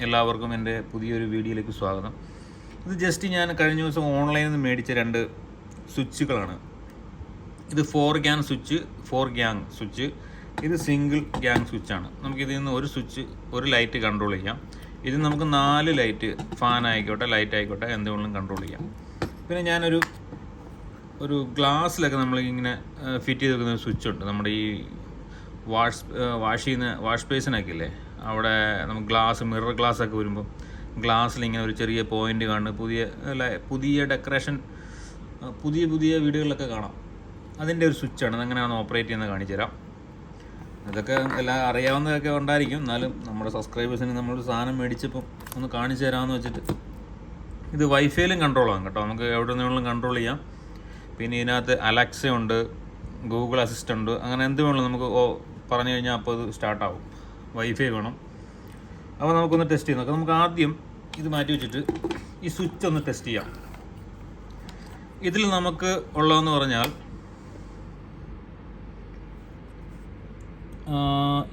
എല്ലാവർക്കും എൻ്റെ പുതിയൊരു വീഡിയോയിലേക്ക് സ്വാഗതം. ഇത് ജസ്റ്റ് ഞാൻ കഴിഞ്ഞ ദിവസം ഓൺലൈനിൽ നിന്ന് മേടിച്ച 2 സ്വിച്ചുകളാണ്. ഇത് 4 ഗ്യാങ് സ്വിച്ച്, ഇത് സിംഗിൾ ഗ്യാങ് സ്വിച്ചാണ്. നമുക്കിതിൽ നിന്ന് ഒരു സ്വിച്ച്, ഒരു ലൈറ്റ് കൺട്രോൾ ചെയ്യാം. ഇത് നമുക്ക് 4 ലൈറ്റ്, ഫാൻ ആയിക്കോട്ടെ, ലൈറ്റ് ആയിക്കോട്ടെ, എന്തുകൊണ്ടും കൺട്രോൾ ചെയ്യാം. പിന്നെ ഞാനൊരു ഗ്ലാസ്സിലൊക്കെ നമ്മളിങ്ങനെ ഫിറ്റ് ചെയ്ത് വെക്കുന്ന സ്വിച്ച് ഉണ്ട്. നമ്മുടെ ഈ വാഷ് ബേസിനൊക്കെ ഇല്ലേ, അവിടെ നമുക്ക് മിറർ ഗ്ലാസ് ഒക്കെ വരുമ്പോൾ ഗ്ലാസ്സിൽ ഇങ്ങനെ ഒരു ചെറിയ പോയിന്റ് കാണുന്നു. പുതിയ ഡെക്കറേഷൻ, പുതിയ വീടുകളിലൊക്കെ കാണാം. അതിൻ്റെ ഒരു സ്വിച്ചാണ്. അതെങ്ങനെയാണ് ഓപ്പറേറ്റ് ചെയ്യുന്നത് കാണിച്ചു തരാം. ഇതൊക്കെ എല്ലാം അറിയാവുന്നതൊക്കെ ഉണ്ടായിരിക്കും, എന്നാലും നമ്മുടെ സബ്സ്ക്രൈബേഴ്സിന് നമ്മളൊരു സാധനം മേടിച്ചപ്പോൾ ഒന്ന് കാണിച്ചു തരാമെന്ന് വെച്ചിട്ട്. ഇത് വൈഫൈയിലും കൺട്രോൾ ആകും കേട്ടോ, നമുക്ക് എവിടെ നിന്നും കൺട്രോൾ ചെയ്യാം. പിന്നെ ഇതിനകത്ത് അലക്സ ഉണ്ട്, ഗൂഗിൾ അസിസ്റ്റൻ്റ്, അങ്ങനെ എന്ത് വേണമെങ്കിലും നമുക്ക് പറഞ്ഞു കഴിഞ്ഞാൽ അപ്പോൾ ഇത് സ്റ്റാർട്ടാവും. വൈഫൈ വേണം. അപ്പോൾ നമുക്കൊന്ന് ടെസ്റ്റ് ചെയ്ത് നോക്കാം. നമുക്ക് ആദ്യം ഇത് മാറ്റി വെച്ചിട്ട് ഈ സ്വിച്ച് ഒന്ന് ടെസ്റ്റ് ചെയ്യാം. ഇതിൽ നമുക്ക് ഉള്ളതെന്ന് പറഞ്ഞാൽ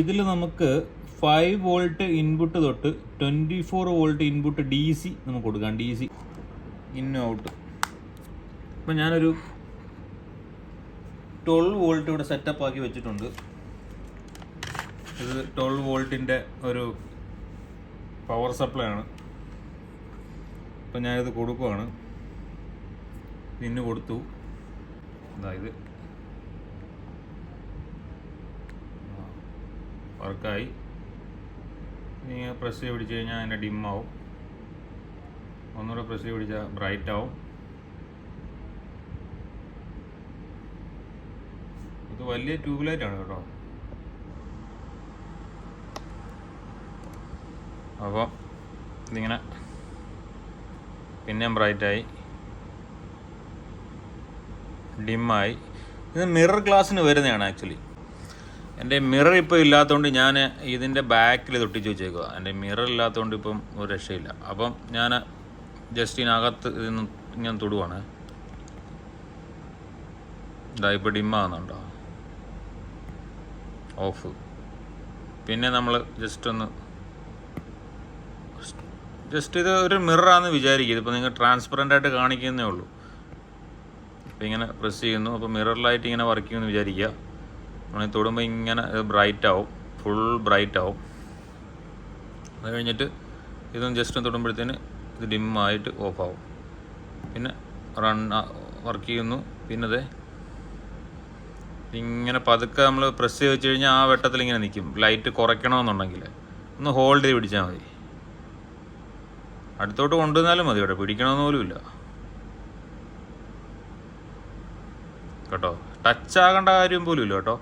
ഇതിൽ നമുക്ക് 5 വോൾട്ട് ഇൻപുട്ട് തൊട്ട് 24 വോൾട്ട് ഇൻപുട്ട് DC നമുക്ക് കൊടുക്കാം. DC ഇന്നും ഔട്ട്. ഇപ്പം ഞാനൊരു 12 വോൾട്ട് ഇവിടെ സെറ്റപ്പ് ആക്കി വെച്ചിട്ടുണ്ട്. ഇത് 12 വോൾട്ടിൻ്റെ ഒരു പവർ സപ്ലൈ ആണ്. ഇപ്പം ഞാനിത് കൊടുക്കുവാണ്. ഇന്ന് കൊടുത്തു. അതായത് വർക്കായി. ഇനി പ്രസ് ചെയ്ത് പിടിച്ച് കഴിഞ്ഞാൽ അതിൻ്റെ ഡിമ്മാവും. ഒന്നുകൂടെ പ്രസ് ചെയ്ത് പിടിച്ചാൽ ബ്രൈറ്റ് ആവും. ഇത് വലിയ ട്യൂബ് ലൈറ്റാണ് കേട്ടോ. അപ്പോൾ ഇതിങ്ങനെ പിന്നെയും ബ്രൈറ്റായി, ഡിമ്മായി. ഇത് മിറർ ഗ്ലാസ്സിന് വരുന്നതാണ് ആക്ച്വലി. എൻ്റെ മിറർ ഇപ്പോൾ ഇല്ലാത്തതുകൊണ്ട് ഞാൻ ഇതിൻ്റെ ബാക്കിൽ തൊട്ടിച്ച് വെച്ചേക്കുക. എൻ്റെ മിറർ ഇല്ലാത്തതുകൊണ്ട് ഇപ്പം ഒരു രക്ഷയില്ല. അപ്പം ഞാൻ ജസ്റ്റ് ഇതിനകത്ത് ഇതിന്ന് ഇങ്ങനെ തൊടുവാണ്. ഇതാ ഇപ്പോൾ ഡിമ്മാകുന്നുണ്ടോ, ഓഫ്. പിന്നെ നമ്മൾ ജസ്റ്റ് ഇത് ഒരു മിററാണെന്ന് വിചാരിക്കുക. ഇതിപ്പോൾ നിങ്ങൾ ട്രാൻസ്പെറൻ്റ് ആയിട്ട് കാണിക്കുന്നേ ഉള്ളൂ. അപ്പോൾ ഇങ്ങനെ പ്രസ് ചെയ്യുന്നു, അപ്പോൾ മിററിലായിട്ട് ഇങ്ങനെ വർക്ക് ചെയ്യുമെന്ന് വിചാരിക്കുക. നമ്മൾ തൊടുമ്പോൾ ഇങ്ങനെ ബ്രൈറ്റ് ആവും, ഫുൾ ബ്രൈറ്റ് ആവും. അത് കഴിഞ്ഞിട്ട് ഇതൊന്ന് ജസ്റ്റ് തൊടുമ്പോഴത്തേന് ഇത് ഡിമ്മായിട്ട് ഓഫാവും. പിന്നെ വർക്ക് ചെയ്യുന്നു. പിന്നെ അത് ഇങ്ങനെ പതുക്കെ നമ്മൾ പ്രസ് ചെയ്ത് വെച്ച് കഴിഞ്ഞാൽ ആ വെട്ടത്തിൽ ഇങ്ങനെ നിൽക്കും. ലൈറ്റ് കുറയ്ക്കണമെന്നുണ്ടെങ്കിൽ ഒന്ന് ഹോൾഡ് ചെയ്ത് പിടിച്ചാൽ മതി. അടുത്തോട്ട് കൊണ്ടുവന്നാലും മതി, ഇവിടെ പിടിക്കണമെന്ന് പോലും ഇല്ല കേട്ടോ. ടച്ച് ആകേണ്ട കാര്യം പോലും ഇല്ല കേട്ടോ.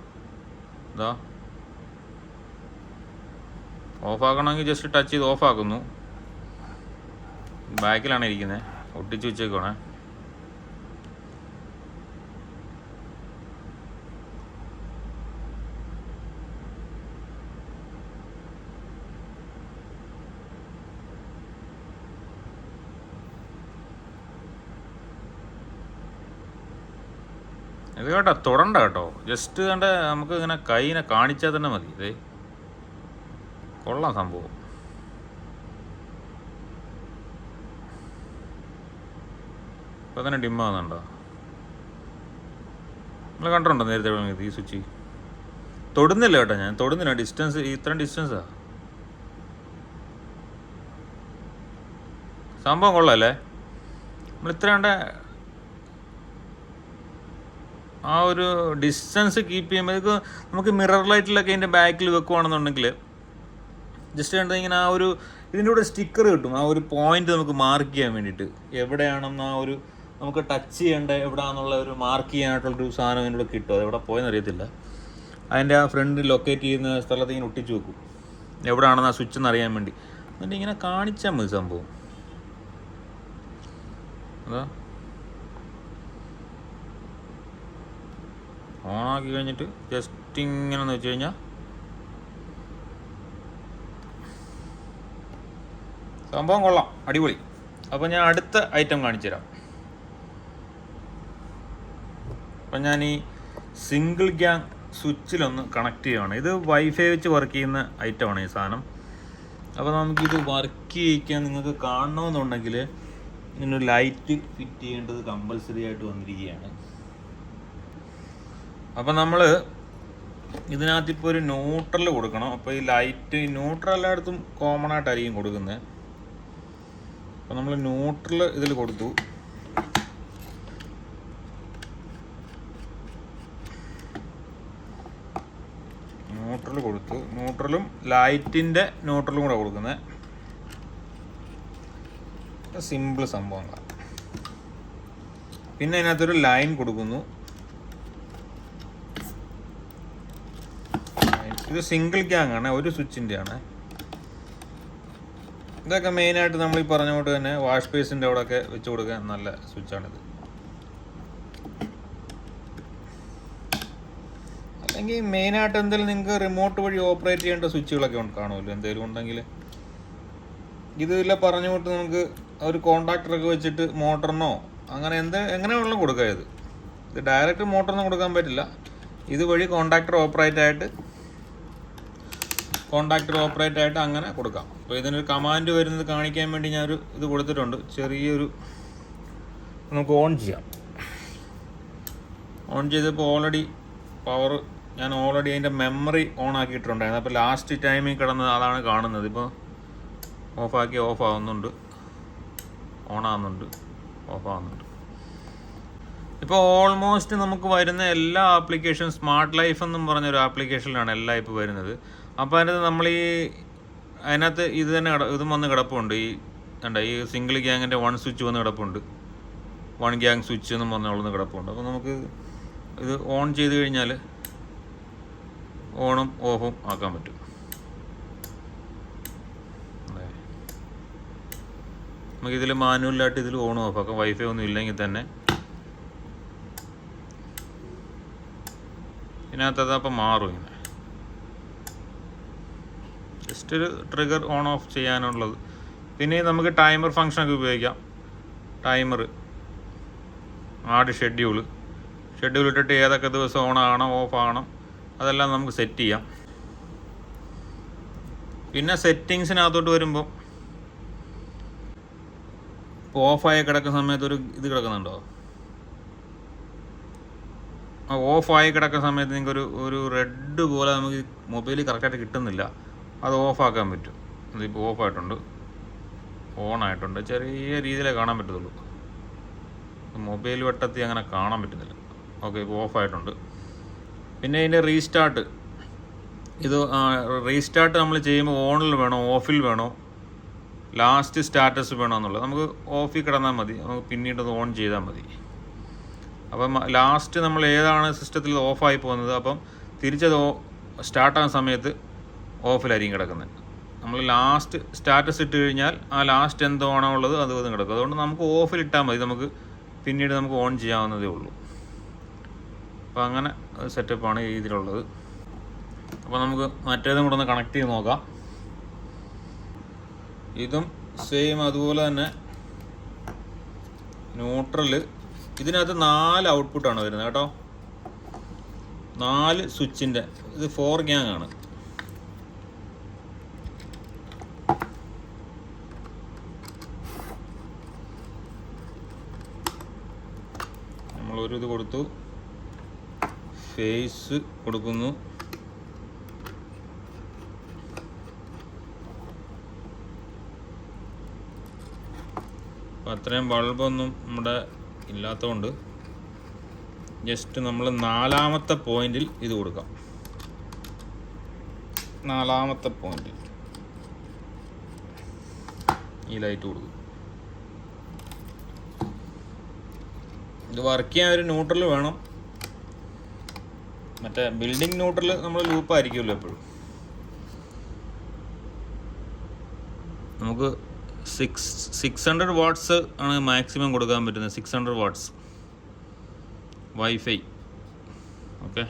ഇതാ ഓഫാക്കണമെങ്കിൽ ജസ്റ്റ് ടച്ച് ചെയ്ത് ഓഫാക്കുന്നു. ബാക്കിലാണ് ഇരിക്കുന്നത്, ഒട്ടിച്ച് വെച്ചേക്കുവാണേ. ഇത് കേട്ടോ, തൊടണ്ട കേട്ടോ, ജസ്റ്റ് കണ്ട നമുക്ക് ഇങ്ങനെ കൈനെ കാണിച്ചാൽ തന്നെ മതി. ഇതേ കൊള്ളാം സംഭവം. ഇപ്പം തന്നെ ഡിമ്മാകുന്നുണ്ടോ? നിങ്ങൾ കണ്ടിട്ടുണ്ടോ നേരത്തെ ഈ സ്വിച്ച്? തൊടുന്നില്ല കേട്ടോ, ഞാൻ തൊടുന്നില്ല. ഡിസ്റ്റൻസ് ഇത്രയും ഡിസ്റ്റൻസാ. സംഭവം കൊള്ളാമല്ലേ? നമ്മൾ ഇത്ര കണ്ട ആ ഒരു ഡിസ്റ്റൻസ് കീപ്പ് ചെയ്യുമ്പോൾ നമുക്ക് മിറർ ലൈറ്റിലൊക്കെ അതിൻ്റെ ബാക്കിൽ വെക്കുവാണെന്നുണ്ടെങ്കിൽ ജസ്റ്റ് കണ്ടത് ഇങ്ങനെ ആ ഒരു ഇതിൻ്റെ കൂടെ സ്റ്റിക്കർ കിട്ടും. ആ ഒരു പോയിന്റ് നമുക്ക് മാർക്ക് ചെയ്യാൻ വേണ്ടിയിട്ട്, എവിടെയാണെന്ന് ആ ഒരു നമുക്ക് ടച്ച് ചെയ്യേണ്ട എവിടെയാണെന്നുള്ള ഒരു മാർക്ക് ചെയ്യാനായിട്ടുള്ളൊരു സാധനം അതിൻ്റെ കൂടെ കിട്ടും. അതെവിടെ പോയെന്ന് അറിയത്തില്ല. അതിൻ്റെ ആ ഫ്രണ്ട് ലൊക്കേറ്റ് ചെയ്യുന്ന സ്ഥലത്ത് ഇങ്ങനെ ഒട്ടിച്ച് വെക്കും, എവിടെയാണെന്ന് ആ സ്വിച്ച് എന്ന് അറിയാൻ വേണ്ടി. എന്നിട്ട് ഇങ്ങനെ കാണിച്ചാൽ മതി സംഭവം. അതാ ഓണാക്കി കഴിഞ്ഞിട്ട് ജസ്റ്റ് ഇങ്ങനെയെന്ന് വെച്ച് കഴിഞ്ഞാൽ സംഭവം കൊള്ളാം, അടിപൊളി. അപ്പോൾ ഞാൻ അടുത്ത ഐറ്റം കാണിച്ചു തരാം. അപ്പം ഞാൻ ഈ സിംഗിൾ ഗ്യാങ് സ്വിച്ചിലൊന്ന് കണക്ട് ചെയ്യുകയാണ്. ഇത് വൈഫൈ വെച്ച് വർക്ക് ചെയ്യുന്ന ഐറ്റമാണ് ഈ സാധനം. അപ്പോൾ നമുക്കിത് വർക്ക് ചെയ്യിക്കാൻ നിങ്ങൾക്ക് കാണണമെന്നുണ്ടെങ്കിൽ ഇതിനൊരു ലൈറ്റ് ഫിറ്റ് ചെയ്യേണ്ടത് കമ്പൽസറി ആയിട്ട് വന്നിരിക്കുകയാണ്. അപ്പോൾ നമ്മൾ ഇതിനകത്ത് ഇപ്പോൾ ഒരു ന്യൂട്രൽ കൊടുക്കണം. അപ്പോൾ ഈ ലൈറ്റ് ന്യൂട്രൽ എല്ലായിടത്തും കോമൺ ആയിട്ടായിരിക്കും കൊടുക്കുന്നത്. അപ്പോൾ നമ്മൾ ന്യൂട്രൽ ഇതിൽ കൊടുത്തു. ന്യൂട്രൽ കൊടുത്തു. ന്യൂട്രലും ലൈറ്റിൻ്റെ ന്യൂട്രലും കൂടെ കൊടുക്കുന്നത്. സിമ്പിൾ സംഭവങ്ങളാണ്. പിന്നെ അതിനകത്തൊരു ലൈൻ കൊടുക്കുന്നു. ഇത് സിംഗിൾ ഗ്യാങ് ആണ്, ഒരു സ്വിച്ചിൻ്റെ ആണ്. ഇതൊക്കെ മെയിനായിട്ട് നമ്മൾ ഈ പറഞ്ഞ കൊണ്ട് തന്നെ വാഷ് ബേസിൻ്റെ അവിടെയൊക്കെ വെച്ച് കൊടുക്കാൻ നല്ല സ്വിച്ചാണിത്. അല്ലെങ്കിൽ മെയിനായിട്ട് എന്തെങ്കിലും നിങ്ങൾക്ക് റിമോട്ട് വഴി ഓപ്പറേറ്റ് ചെയ്യേണ്ട സ്വിച്ചുകളൊക്കെ കാണുമല്ലോ എന്തെങ്കിലും ഉണ്ടെങ്കിൽ. ഇതില്ല പറഞ്ഞു കൊണ്ട് നമുക്ക് ഒരു കോണ്ടാക്ടറൊക്കെ വെച്ചിട്ട് മോട്ടറിനോ അങ്ങനെ എങ്ങനെ വേണമെങ്കിലും കൊടുക്കാം. ഇത് ഡയറക്റ്റ് മോട്ടറിനൊന്നും കൊടുക്കാൻ പറ്റില്ല. ഇതുവഴി കോണ്ടാക്ടർ ഓപ്പറേറ്റ് ആയിട്ട് അങ്ങനെ കൊടുക്കാം. അപ്പോൾ ഇതിനൊരു കമാൻഡ് വരുന്നത് കാണിക്കാൻ വേണ്ടി ഞാനൊരു ഇത് കൊടുത്തിട്ടുണ്ട്. ചെറിയൊരു നമുക്ക് ഓൺ ചെയ്യാം. ഓൺ ചെയ്തപ്പോൾ ഞാൻ ഓൾറെഡി അതിൻ്റെ മെമ്മറി ഓൺ ആക്കിയിട്ടുണ്ടായിരുന്നു. അപ്പോൾ ലാസ്റ്റ് ടൈമിൽ കിടന്നത് അതാണ് കാണുന്നത്. ഇപ്പോൾ ഓഫാക്കി ഓഫാവുന്നുണ്ട്, ഓണാകുന്നുണ്ട്, ഓഫാവുന്നുണ്ട്. ഇപ്പോൾ ഓൾമോസ്റ്റ് നമുക്ക് വരുന്ന എല്ലാ ആപ്ലിക്കേഷൻ സ്മാർട്ട് ലൈഫ് എന്നും പറഞ്ഞൊരു ആപ്ലിക്കേഷനിലാണ് എല്ലാം ഇപ്പോൾ വരുന്നത്. അപ്പോൾ അതിനകത്ത് ഇതും വന്ന് കിടപ്പുണ്ട്. ഈ സിംഗിൾ ഗ്യാങ്ങിൻ്റെ 1 സ്വിച്ച് വന്ന് കിടപ്പുണ്ട്. 1 ഗ്യാങ് സ്വിച്ച് എന്നും പറഞ്ഞുള്ളത് കിടപ്പുണ്ട്. അപ്പോൾ നമുക്ക് ഇത് ഓൺ ചെയ്ത് കഴിഞ്ഞാൽ ഓണും ഓഫും ആക്കാൻ പറ്റും. നമുക്കിതിൽ മാനുവലായിട്ട് ഇതിൽ ഓണും ഓഫ് ആക്കാം. വൈഫൈ ഒന്നും ഇല്ലെങ്കിൽ തന്നെ ഇതിനകത്ത് അപ്പം മാറും. ഇങ്ങനെ ജസ്റ്റ് ഒരു ട്രിഗർ ഓൺ ഓഫ് ചെയ്യാനുള്ളത്. പിന്നെ നമുക്ക് ടൈമർ ഫങ്ഷനൊക്കെ ഉപയോഗിക്കാം. ടൈമർ ഷെഡ്യൂൾ ഇട്ടിട്ട് ഏതൊക്കെ ദിവസം ഓൺ ആകണം ഓഫ് ആകണം അതെല്ലാം നമുക്ക് സെറ്റ് ചെയ്യാം. പിന്നെ സെറ്റിങ്സിനകത്തോട്ട് വരുമ്പോൾ ഇപ്പോൾ ഓഫായി കിടക്കുന്ന സമയത്ത് ഒരു ഇത് കിടക്കുന്നുണ്ടോ? ഓഫായി കിടക്കുന്ന സമയത്ത് നിങ്ങൾക്ക് ഒരു റെഡ് പോലെ നമുക്ക് മൊബൈലിൽ കറക്റ്റായിട്ട് കിട്ടുന്നില്ല. അത് ഓഫാക്കാൻ പറ്റും. ഇതിപ്പോൾ ഓഫായിട്ടുണ്ട്, ഓണായിട്ടുണ്ട്. ചെറിയ രീതിയിലേ കാണാൻ പറ്റത്തുള്ളൂ. മൊബൈൽ വെട്ടത്തിൽ അങ്ങനെ കാണാൻ പറ്റുന്നില്ല. ഓക്കെ, ഇപ്പോൾ ഓഫായിട്ടുണ്ട്. പിന്നെ ഇതിൻ്റെ റീസ്റ്റാർട്ട് നമ്മൾ ചെയ്യുമ്പോൾ ഓണിൽ വേണോ ഓഫിൽ വേണോ ലാസ്റ്റ് സ്റ്റാറ്റസ് വേണോ എന്നുള്ളത് നമുക്ക് ഓഫിൽ കിടന്നാൽ മതി. നമുക്ക് പിന്നീട് അത് ഓൺ ചെയ്താൽ മതി. അപ്പം ലാസ്റ്റ് നമ്മൾ ഏതാണ് സിസ്റ്റത്തിൽ ഓഫായി പോകുന്നത് അപ്പം തിരിച്ചത് സ്റ്റാർട്ടാകുന്ന സമയത്ത് ഓഫിലായിരിക്കും കിടക്കുന്നത്. നമ്മൾ ലാസ്റ്റ് സ്റ്റാറ്റസ് ഇട്ട് കഴിഞ്ഞാൽ ആ ലാസ്റ്റ് എന്താണോ ഉള്ളത് അത് കിടക്കും. അതുകൊണ്ട് നമുക്ക് ഓഫിലിട്ടാൽ മതി. നമുക്ക് പിന്നീട് നമുക്ക് ഓൺ ചെയ്യാവുന്നതേ ഉള്ളൂ. അപ്പോൾ അങ്ങനെ സെറ്റപ്പാണ് ഇതിലുള്ളത്. അപ്പോൾ നമുക്ക് മറ്റേതും കൂടെ ഒന്ന് കണക്ട് ചെയ്ത് നോക്കാം. ഇതും സെയിം അതുപോലെ തന്നെ ന്യൂട്രൽ. ഇതിനകത്ത് 4 ഔട്ട്പുട്ടാണ് വരുന്നത് കേട്ടോ. 4 സ്വിച്ചിൻ്റെ. ഇത് 4 ഗ്യാങ് ആണ്. നമ്മളൊരു ഇത് കൊടുത്തു, ഫേസ് കൊടുക്കുന്നു. അപ്പം അത്രയും ബൾബൊന്നും നമ്മുടെ ഇല്ലാത്തതുകൊണ്ട് ജസ്റ്റ് നമ്മൾ 4ാമത്തെ പോയിന്റിൽ ഇത് കൊടുക്കാം. 4ാമത്തെ പോയിന്റിൽ ഈ ലൈറ്റ് കൊടുക്കും. ഇത് വർക്ക് ചെയ്യാൻ ഒരു ന്യൂട്രൽ വേണം. മറ്റേ ബിൽഡിംഗ് ന്യൂട്രൽ നമ്മൾ ലൂപ്പായിരിക്കുമല്ലോ എപ്പോഴും. നമുക്ക് 600 വാട്ട്സ് ആണ് മാക്സിമം കൊടുക്കാൻ പറ്റുന്നത്. 600 വാട്ട്സ് വൈഫൈ. ഓക്കെ,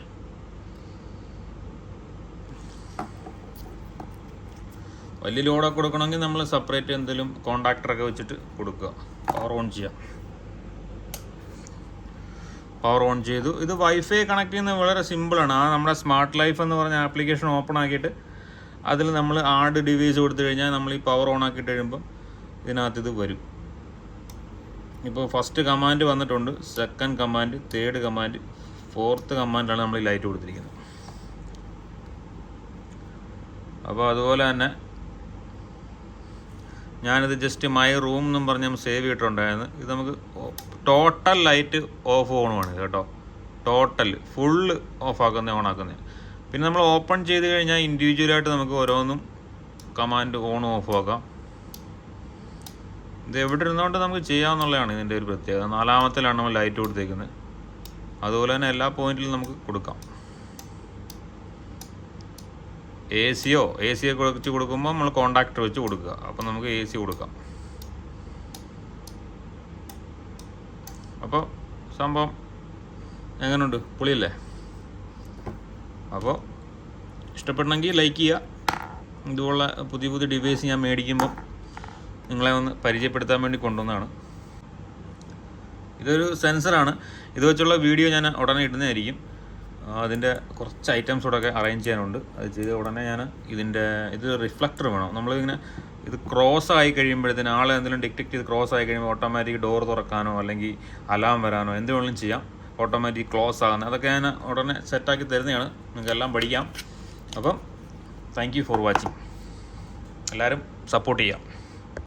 വലിയ ലോഡൊക്കെ കൊടുക്കണമെങ്കിൽ നമ്മൾ സെപ്പറേറ്റ് എന്തെങ്കിലും കോണ്ടാക്ടറൊക്കെ വെച്ചിട്ട് കൊടുക്കുക. പവർ ഓൺ ചെയ്യാം. പവർ ഓൺ ചെയ്തു. ഇത് വൈഫൈ കണക്ട് ചെയ്യുന്നത് വളരെ സിമ്പിളാണ്. നമ്മുടെ സ്മാർട്ട് ലൈഫ് എന്ന് പറഞ്ഞ ആപ്ലിക്കേഷൻ ഓപ്പൺ ആക്കിയിട്ട് അതിൽ നമ്മൾ ആഡ് ഡിവൈസ് കൊടുത്തു കഴിഞ്ഞാൽ നമ്മൾ ഈ പവർ ഓൺ ആക്കിയിട്ട് കഴിയുമ്പോൾ ഇതിനകത്ത് ഇത് വരും. ഇപ്പോൾ ഫസ്റ്റ് കമാൻഡ് വന്നിട്ടുണ്ട്, second command, third command, fourth കമാൻഡാണ് നമ്മൾ ഈ ലൈറ്റ് കൊടുത്തിരിക്കുന്നത്. അപ്പോൾ അതുപോലെ തന്നെ ഞാനിത് ജസ്റ്റ് മൈ റൂം എന്നും പറഞ്ഞ് നമ്മൾ സേവ് ചെയ്തിട്ടുണ്ടായിരുന്നു. ഇത് നമുക്ക് ടോട്ടൽ ലൈറ്റ് ഓഫ് ഓണുമാണ് കേട്ടോ, ടോട്ടൽ ഫുള്ള് ഓഫാക്കുന്നത് ഓണാക്കുന്നത്. പിന്നെ നമ്മൾ ഓപ്പൺ ചെയ്ത് കഴിഞ്ഞാൽ ഇൻഡിവിജ്വലായിട്ട് നമുക്ക് ഓരോന്നും കമാൻഡ് ഓണും ഓഫും ആക്കാം. ഇത് എവിടെ ഇരുന്നുകൊണ്ട് നമുക്ക് ചെയ്യാമെന്നുള്ളതാണ് ഇതിൻ്റെ ഒരു പ്രത്യേകത. 4-ാമത്തിലാണ് നമ്മൾ ലൈറ്റ് കൊടുത്തേക്കുന്നത്. അതുപോലെ തന്നെ എല്ലാ പോയിന്റിലും നമുക്ക് കൊടുക്കാം. എ സിയോ വെച്ച് കൊടുക്കുമ്പോൾ നമ്മൾ കോണ്ടാക്ടർ വെച്ച് കൊടുക്കുക. അപ്പോൾ നമുക്ക് AC കൊടുക്കാം. അപ്പോൾ സംഭവം എങ്ങനെയുണ്ട്, പൊളിയല്ലേ? അപ്പോൾ ഇഷ്ടപ്പെടണമെങ്കിൽ ലൈക്ക് ചെയ്യുക. ഇതുപോലുള്ള പുതിയ പുതിയ ഡിവൈസ് ഞാൻ മേടിക്കുമ്പം നിങ്ങളെ ഒന്ന് പരിചയപ്പെടുത്താൻ വേണ്ടി കൊണ്ടുവന്നതാണ്. ഇതൊരു സെൻസറാണ്. ഇത് വെച്ചുള്ള വീഡിയോ ഞാൻ ഉടനെ ഇടുന്നതായിരിക്കും. അതിൻ്റെ കുറച്ച് ഐറ്റംസോടൊക്കെ അറേഞ്ച് ചെയ്യാനുണ്ട്. അത് ചെയ്ത ഉടനെ ഞാൻ ഇത് റിഫ്ലക്ടർ വേണം. നമ്മളിങ്ങനെ ഇത് ക്രോസ് ആയി കഴിയുമ്പോഴത്തേന് ആളെ എന്തെങ്കിലും ഡിറ്റക്ട് ചെയ്ത് ക്രോസ് ആയി കഴിയുമ്പോൾ ഓട്ടോമാറ്റിക് ഡോർ തുറക്കാനോ അല്ലെങ്കിൽ അലാം വരാനോ എന്ത് വേണമെങ്കിലും ചെയ്യാം. ഓട്ടോമാറ്റിക് ക്ലോസ് ആകുന്നത് അതൊക്കെ ഞാൻ ഉടനെ സെറ്റാക്കി തരുന്നതാണ്. നിങ്ങൾക്കെല്ലാം പഠിക്കാം. അപ്പം താങ്ക് യു ഫോർ വാച്ചിങ്. എല്ലാവരും സപ്പോർട്ട് ചെയ്യാം.